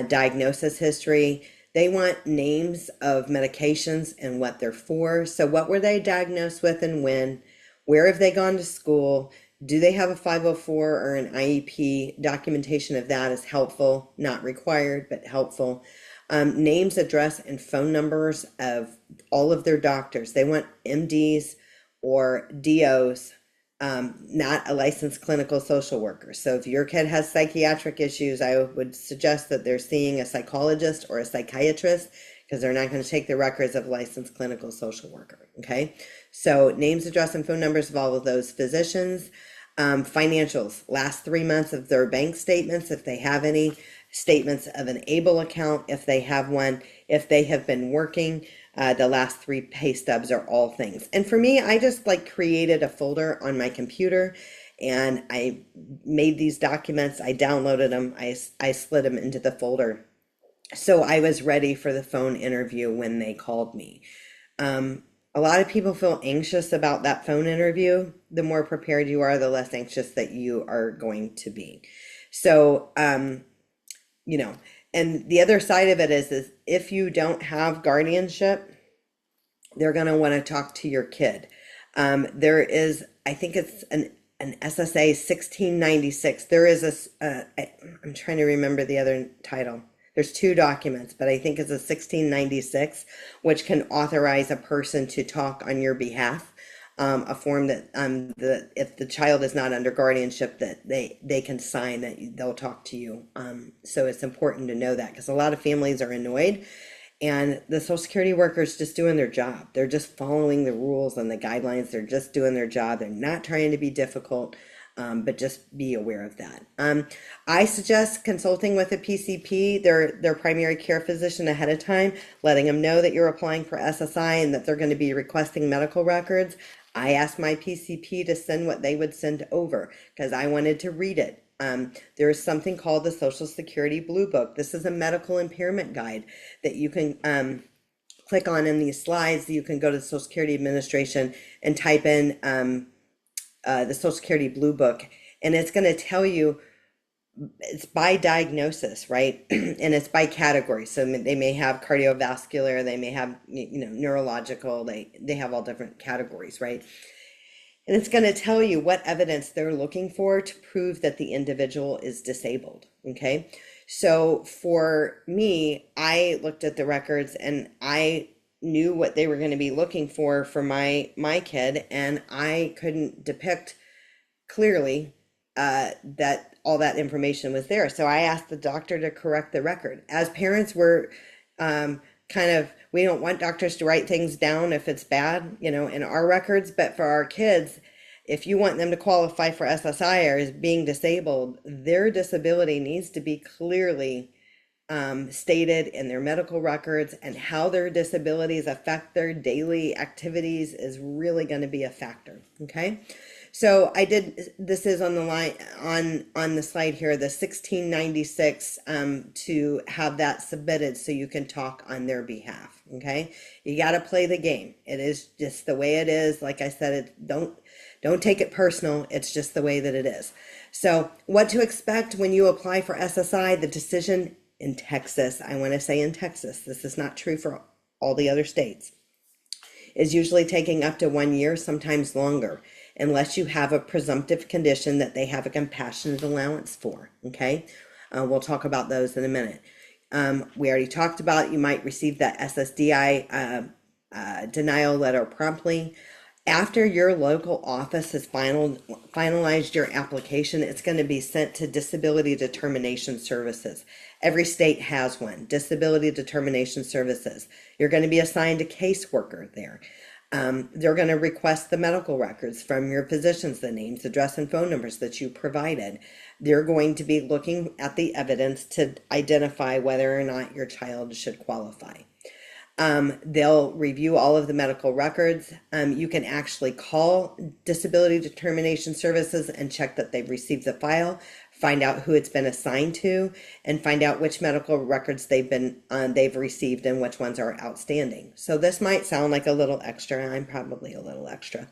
diagnosis history. They want names of medications and what they're for. So what were they diagnosed with and when? Where have they gone to school? Do they have a 504 or an IEP? Documentation of that is helpful, not required, but helpful. Names, address, and phone numbers of all of their doctors. They want MDs or DOs, not a licensed clinical social worker. So if your kid has psychiatric issues, I would suggest that they're seeing a psychologist or a psychiatrist, because they're not going to take the records of licensed clinical social worker. Okay. So names, address, and phone numbers of all of those physicians. Financials, last 3 months of their bank statements, if they have any, statements of an ABLE account, if they have one, if they have been working, the last 3 pay stubs are all things. And for me, I just like created a folder on my computer and I made these documents. I downloaded them. I slid them into the folder. So I was ready for the phone interview when they called me. A lot of people feel anxious about that phone interview. The more prepared you are, the less anxious that you are going to be. So, you know, and the other side of it is if you don't have guardianship, they're going to want to talk to your kid. There is, I think it's an SSA 1696. There is I'm trying to remember the other title. There's 2 documents, but I think it's a 1696, which can authorize a person to talk on your behalf. a form that if the child is not under guardianship, that they can sign, that they'll talk to you. So it's important to know that, because a lot of families are annoyed, and the Social Security workers just doing their job. They're just following the rules and the guidelines. They're just doing their job. They're not trying to be difficult, but just be aware of that. I suggest consulting with a PCP, their primary care physician, ahead of time, letting them know that you're applying for SSI and that they're going to be requesting medical records. I asked my PCP to send what they would send over because I wanted to read it. There is something called the Social Security Blue Book. This is a medical impairment guide that you can click on in these slides. You can go to the Social Security Administration and type in the Social Security Blue Book, and it's going to tell you, it's by diagnosis, right? And it's by category. So they may have cardiovascular, they may have, neurological, they have all different categories, right? And it's going to tell you what evidence they're looking for to prove that the individual is disabled. Okay. So for me, I looked at the records and I knew what they were going to be looking for my kid, and I couldn't depict clearly that all that information was there. So I asked the doctor to correct the record. As parents, we're we don't want doctors to write things down if it's bad, in our records. But for our kids, if you want them to qualify for SSI or as being disabled, their disability needs to be clearly stated in their medical records, and how their disabilities affect their daily activities is really going to be a factor. Okay. So this is on the line, on the slide here, the 1696, to have that submitted so you can talk on their behalf. Okay. You got to play the game. It is just the way it is. Like I said, don't take it personal. It's just the way that it is. So what to expect when you apply for SSI, the decision in Texas, I want to say in Texas, this is not true for all the other states, is usually taking up to 1 year, sometimes longer, unless you have a presumptive condition that they have a compassionate allowance for. Okay. We'll talk about those in a minute. We already talked about, you might receive that SSDI denial letter promptly. After your local office has finalized your application, it's going to be sent to Disability Determination Services. Every state has one, Disability Determination Services. You're going to be assigned a caseworker there. They're going to request the medical records from your physicians, the names, address, and phone numbers that you provided. They're going to be looking at the evidence to identify whether or not your child should qualify. They'll review all of the medical records. You can actually call Disability Determination Services and check that they've received the file, find out who it's been assigned to, and find out which medical records they've received and which ones are outstanding. So this might sound like a little extra. I'm probably a little extra.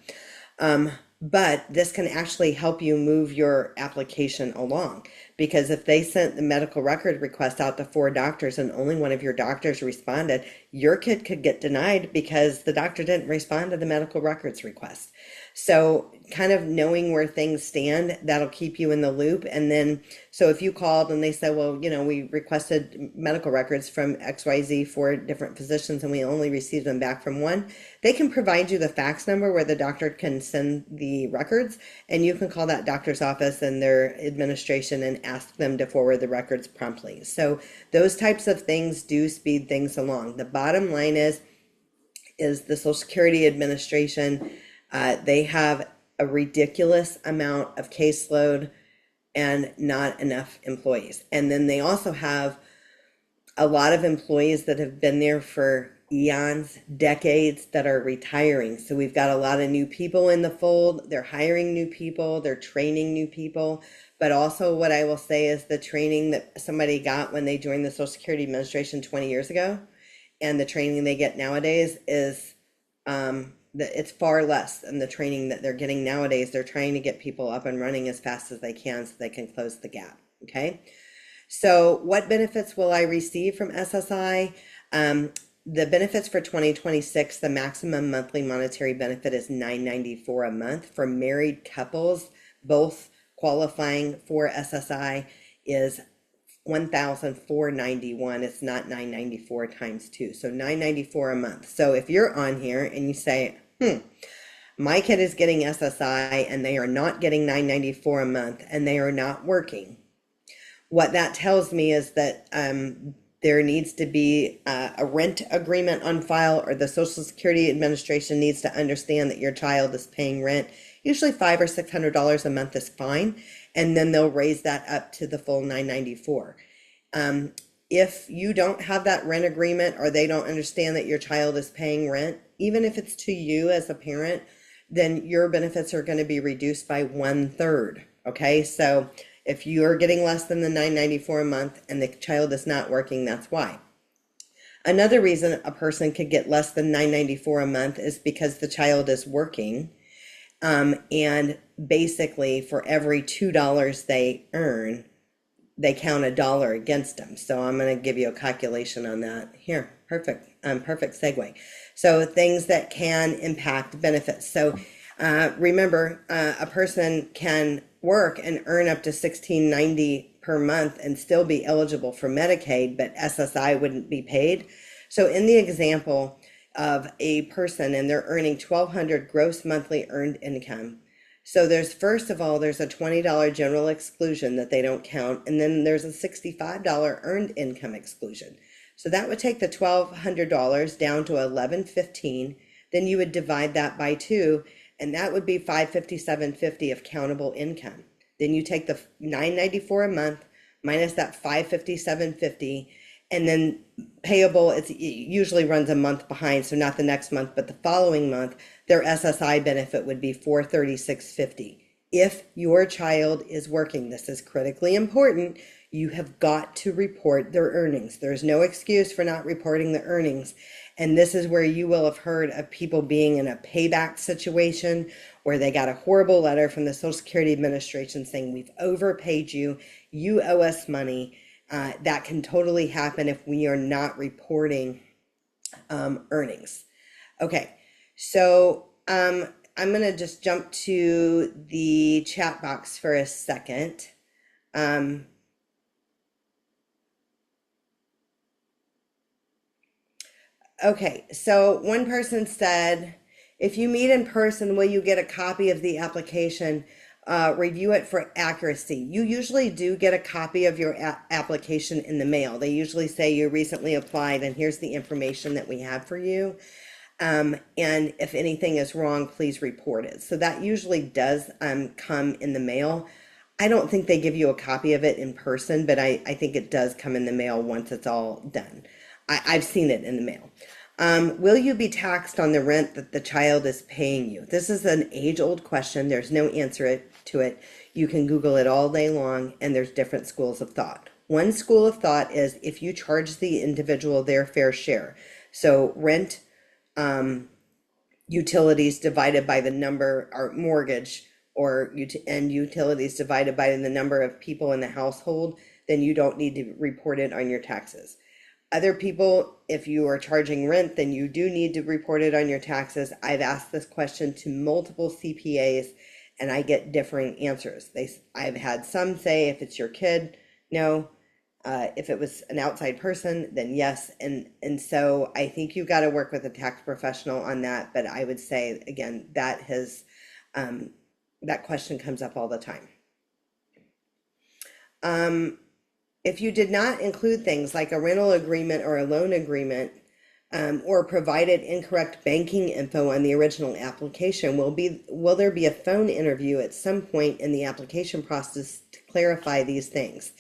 But this can actually help you move your application along, because if they sent the medical record request out to 4 doctors and only one of your doctors responded, your kid could get denied because the doctor didn't respond to the medical records request. So kind of knowing where things stand, that'll keep you in the loop. And then, so if you called and they said, well, we requested medical records from XYZ 4 different physicians and we only received them back from one, they can provide you the fax number where the doctor can send the records, and you can call that doctor's office and their administration and ask them to forward the records promptly. So those types of things do speed things along. The bottom line is the Social Security Administration, they have a ridiculous amount of caseload and not enough employees. And then they also have a lot of employees that have been there for eons, decades, that are retiring. So we've got a lot of new people in the fold. They're hiring new people, they're training new people. But also what I will say is the training that somebody got when they joined the Social Security Administration 20 years ago and the training they get nowadays is it's far less than the training that they're getting nowadays. They're trying to get people up and running as fast as they can so they can close the gap. Okay. So what benefits will I receive from SSI? The benefits for 2026, the maximum monthly monetary benefit is $994 a month. For married couples, both qualifying for SSI, is $1,491. It's not $994 times 2, so $994 a month. So if you're on here and you say, My kid is getting SSI and they are not getting $9.94 a month and they are not working. What that tells me is that there needs to be a rent agreement on file, or the Social Security Administration needs to understand that your child is paying rent. Usually $500 or $600 a month is fine, and then they'll raise that up to the full $9.94. If you don't have that rent agreement, or they don't understand that your child is paying rent, even if it's to you as a parent, then your benefits are going to be reduced by 1/3. Okay, so if you are getting less than the $9.94 a month and the child is not working, that's why. Another reason a person could get less than $9.94 a month is because the child is working. And basically for every $2 they earn, they count $1 against them. So I'm going to give you a calculation on that here. Perfect. Perfect segue. So things that can impact benefits. So remember, a person can work and earn up to $16.90 per month and still be eligible for Medicaid, but SSI wouldn't be paid. So in the example of a person and they're earning $1,200 gross monthly earned income. So first of all, there's a $20 general exclusion that they don't count. And then there's a $65 earned income exclusion. So that would take the $1,200 down to $1,115. Then you would divide that by 2, and that would be $557.50 of countable income. Then you take the $9.94 a month minus that $557.50, and then payable, it usually runs a month behind, so not the next month, but the following month, their SSI benefit would be $436.50. If your child is working, this is critically important, you have got to report their earnings. There's no excuse for not reporting the earnings. And this is where you will have heard of people being in a payback situation where they got a horrible letter from the Social Security Administration saying, we've overpaid you, you owe us money. That can totally happen if we are not reporting earnings. Okay, so I'm going to just jump to the chat box for a second. Okay, so one person said, if you meet in person, will you get a copy of the application? Review it for accuracy. You usually do get a copy of your application in the mail. They usually say you recently applied and here's the information that we have for you. And if anything is wrong, please report it. So that usually does come in the mail. I don't think they give you a copy of it in person, but I think it does come in the mail once it's all done. I've seen it in the mail. Will you be taxed on the rent that the child is paying you? This is an age-old question. There's no answer to it. You can Google it all day long, and there's different schools of thought. One school of thought is if you charge the individual their fair share. So rent, utilities divided by the number, or mortgage, and utilities divided by the number of people in the household, then you don't need to report it on your taxes. Other people, if you are charging rent, then you do need to report it on your taxes. I've asked this question to multiple CPAs and I get differing answers. I've had some say if it's your kid, no. If it was an outside person, then yes. And so I think you've got to work with a tax professional on that. But I would say, again, that question comes up all the time. If you did not include things like a rental agreement or a loan agreement, or provided incorrect banking info on the original application, will there be a phone interview at some point in the application process to clarify these things?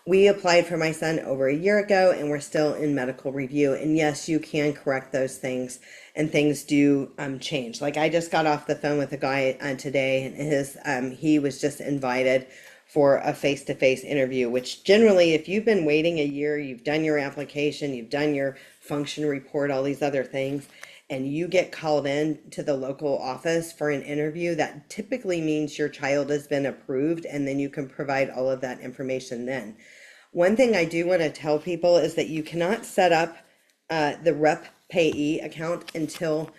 We applied for my son over a year ago and we're still in medical review. And yes, you can correct those things, and things do change. Like I just got off the phone with a guy today, and he was just invited for a face-to-face interview, which generally, if you've been waiting a year, you've done your application, you've done your function report, all these other things, and you get called in to the local office for an interview, that typically means your child has been approved, and then you can provide all of that information then. One thing I do want to tell people is that you cannot set up the rep payee account until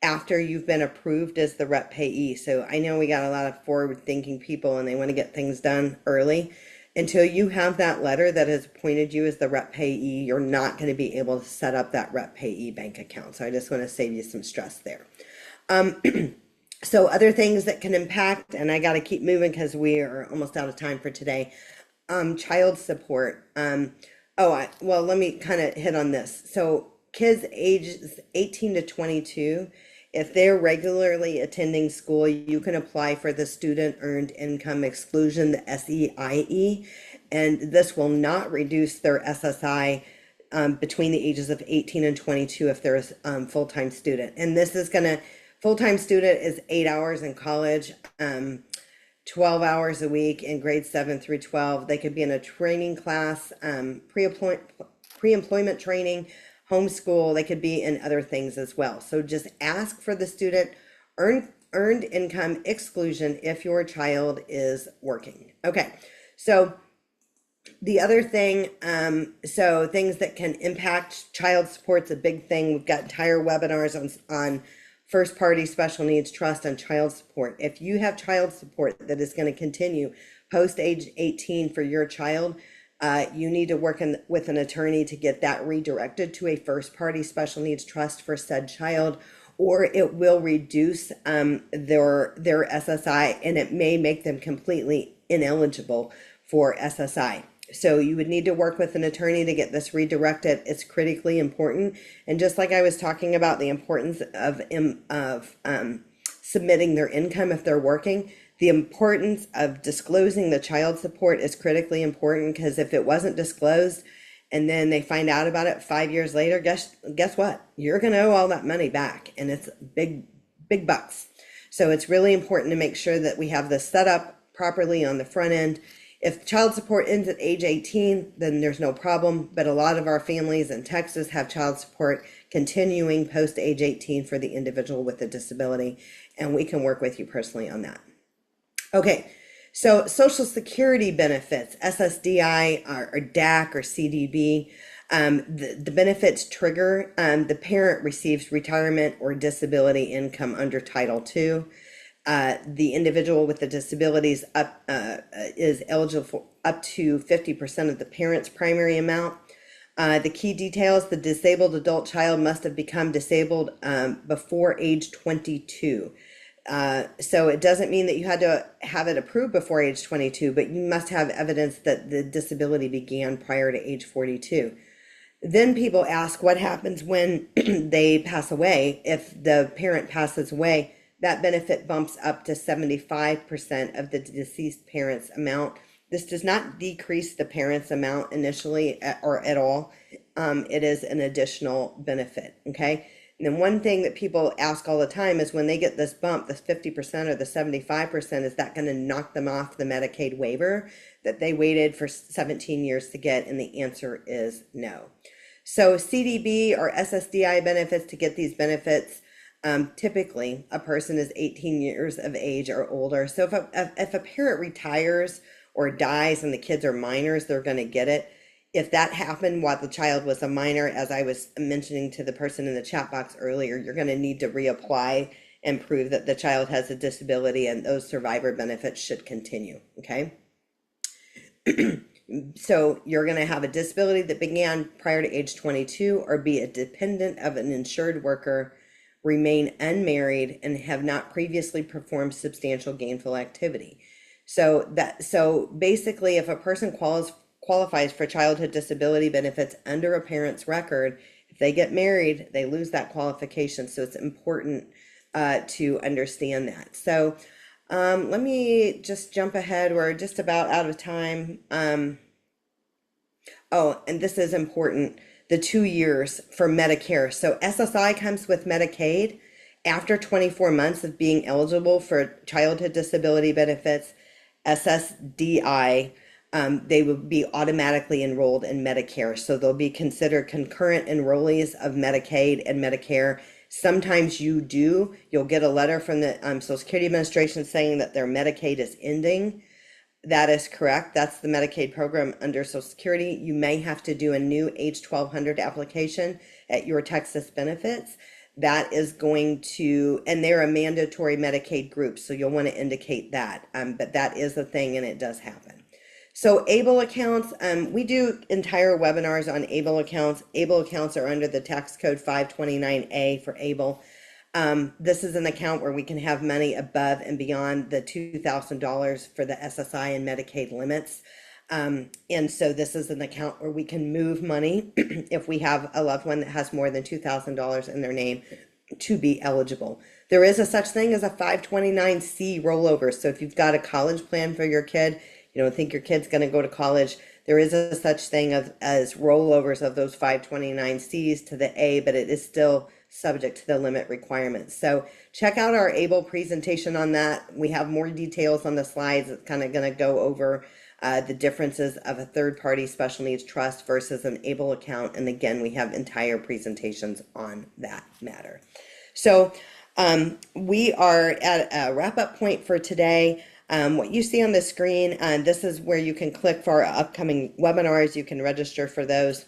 after you've been approved as the rep payee. So I know we got a lot of forward thinking people and they want to get things done early. Until you have that letter that has appointed you as the rep payee, you're not going to be able to set up that rep payee bank account. So I just want to save you some stress there. So other things that can impact, and I got to keep moving because we are almost out of time for today. Child support. Well, let me kind of hit on this. So kids ages 18 to 22, if they're regularly attending school, you can apply for the student earned income exclusion, the SEIE, and this will not reduce their SSI between the ages of 18 and 22 if there's full-time student. And this is gonna, full-time student is 8 hours in college, 12 hours a week in grades 7 through 12. They could be in a training class, pre-employment training, homeschool. They could be in other things as well. So just ask for the student earned income exclusion if your child is working. Okay, so the other thing, so things that can impact child support's a big thing. We've got entire webinars on first party special needs trust and child support. If you have child support that is going to continue post age 18 for your child, you need to work with an attorney to get that redirected to a first party special needs trust for said child, or it will reduce their SSI, and it may make them completely ineligible for SSI. So you would need to work with an attorney to get this redirected. It's critically important. And just like I was talking about the importance of submitting their income if they're working, the importance of disclosing the child support is critically important, because if it wasn't disclosed and then they find out about it 5 years later, guess what? You're going to owe all that money back, and it's big bucks. So it's really important to make sure that we have this set up properly on the front end. If child support ends at age 18, then there's no problem. But a lot of our families in Texas have child support continuing post age 18 for the individual with a disability. And we can work with you personally on that. Okay, so Social Security benefits, SSDI or DAC or CDB. The benefits trigger, the parent receives retirement or disability income under Title II. The individual with the disabilities is eligible for up to 50% of the parent's primary amount. The key details: the disabled adult child must have become disabled before age 22. So it doesn't mean that you had to have it approved before age 22, but you must have evidence that the disability began prior to age 42. Then people ask what happens when they pass away. If the parent passes away, that benefit bumps up to 75% of the deceased parent's amount. This does not decrease the parent's amount initially or at all. It is an additional benefit, okay? And then one thing that people ask all the time is, when they get this bump, this 50% or the 75%, is that going to knock them off the Medicaid waiver that they waited for 17 years to get? And the answer is no. So CDB or SSDI benefits, to get these benefits, typically a person is 18 years of age or older. So if a parent retires or dies and the kids are minors, they're going to get it. If that happened while the child was a minor, as I was mentioning to the person in the chat box earlier, you're going to need to reapply and prove that the child has a disability, and those survivor benefits should continue, okay? So you're going to have a disability that began prior to age 22, or be a dependent of an insured worker, remain unmarried, and have not previously performed substantial gainful activity. So basically, if a person qualifies for childhood disability benefits under a parent's record, if they get married, they lose that qualification. So it's important to understand that. So let me just jump ahead. We're just about out of time. Oh, and this is important: the 2 years for Medicare. So SSI comes with Medicaid. After 24 months of being eligible for childhood disability benefits, SSDI, they will be automatically enrolled in Medicare. So they'll be considered concurrent enrollees of Medicaid and Medicare. Sometimes you'll get a letter from the Social Security Administration saying that their Medicaid is ending. That is correct. That's the Medicaid program under Social Security. You may have to do a new H-1200 application at your Texas benefits. That is going to, and they're a mandatory Medicaid group, so you'll want to indicate that. But that is a thing, and it does happen. So ABLE accounts, we do entire webinars on ABLE accounts. ABLE accounts are under the tax code 529A for ABLE. This is an account where we can have money above and beyond the $2,000 for the SSI and Medicaid limits. And so this is an account where we can move money if we have a loved one that has more than $2,000 in their name to be eligible. There is a such thing as a 529C rollover. So if you've got a college plan for your kid, you don't think your kid's going to go to college, there is a such thing as rollovers of those 529Cs to the A, but it is still subject to the limit requirements. So check out our ABLE presentation on that. We have more details on the slides. It's kind of going to go over the differences of a third-party special needs trust versus an ABLE account. And again, we have entire presentations on that matter. So we are at a wrap-up point for today. What you see on the screen, this is where you can click for our upcoming webinars. You can register for those.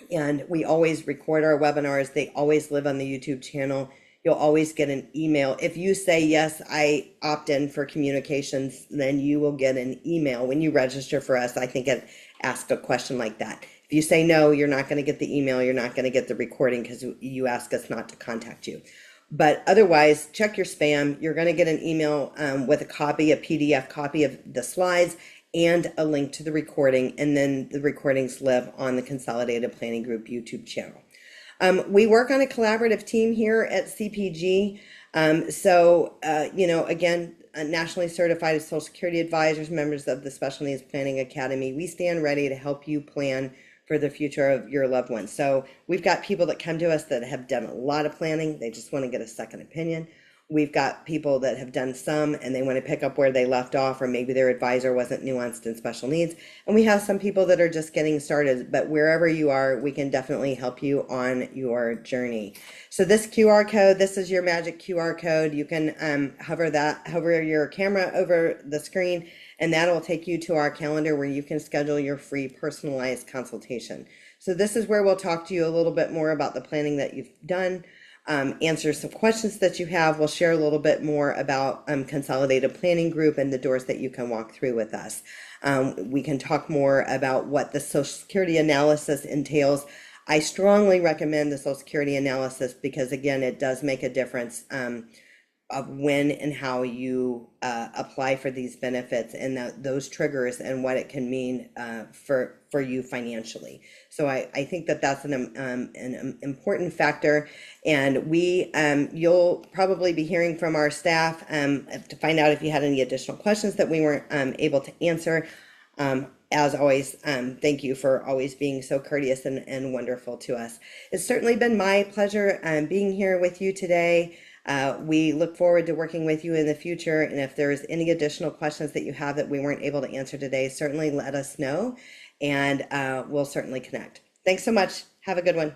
And we always record our webinars. They always live on the YouTube channel. You'll always get an email. If you say, yes, I opt in for communications, then you will get an email when you register for us. I think it asks a question like that. If you say no, you're not going to get the email. You're not going to get the recording because you ask us not to contact you. But otherwise, check your spam. You're going to get an email with a PDF copy of the slides and a link to the recording. And then the recordings live on the Consolidated Planning Group YouTube channel. We work on a collaborative team here at CPG. Again, nationally certified Social Security advisors, members of the Special Needs Planning Academy, we stand ready to help you plan for the future of your loved ones. So we've got people that come to us that have done a lot of planning. They just want to get a second opinion. We've got people that have done some and they want to pick up where they left off, or maybe their advisor wasn't nuanced in special needs. And we have some people that are just getting started, but wherever you are, we can definitely help you on your journey. So this QR code, this is your magic QR code. You can hover your camera over the screen, and that will take you to our calendar where you can schedule your free personalized consultation. So this is where we'll talk to you a little bit more about the planning that you've done. Answer some questions that you have. We'll share a little bit more about Consolidated Planning Group and the doors that you can walk through with us. We can talk more about what the Social Security analysis entails. I strongly recommend the Social Security analysis because, again, it does make a difference of when and how you apply for these benefits and those triggers and what it can mean for you financially. So I think that that's an important factor, and you'll probably be hearing from our staff to find out if you had any additional questions that we weren't able to answer. As always, thank you for always being so courteous and wonderful to us. It's certainly been my pleasure being here with you today. We look forward to working with you in the future, and if there's any additional questions that you have that we weren't able to answer today, certainly let us know, and we'll certainly connect. Thanks so much. Have a good one.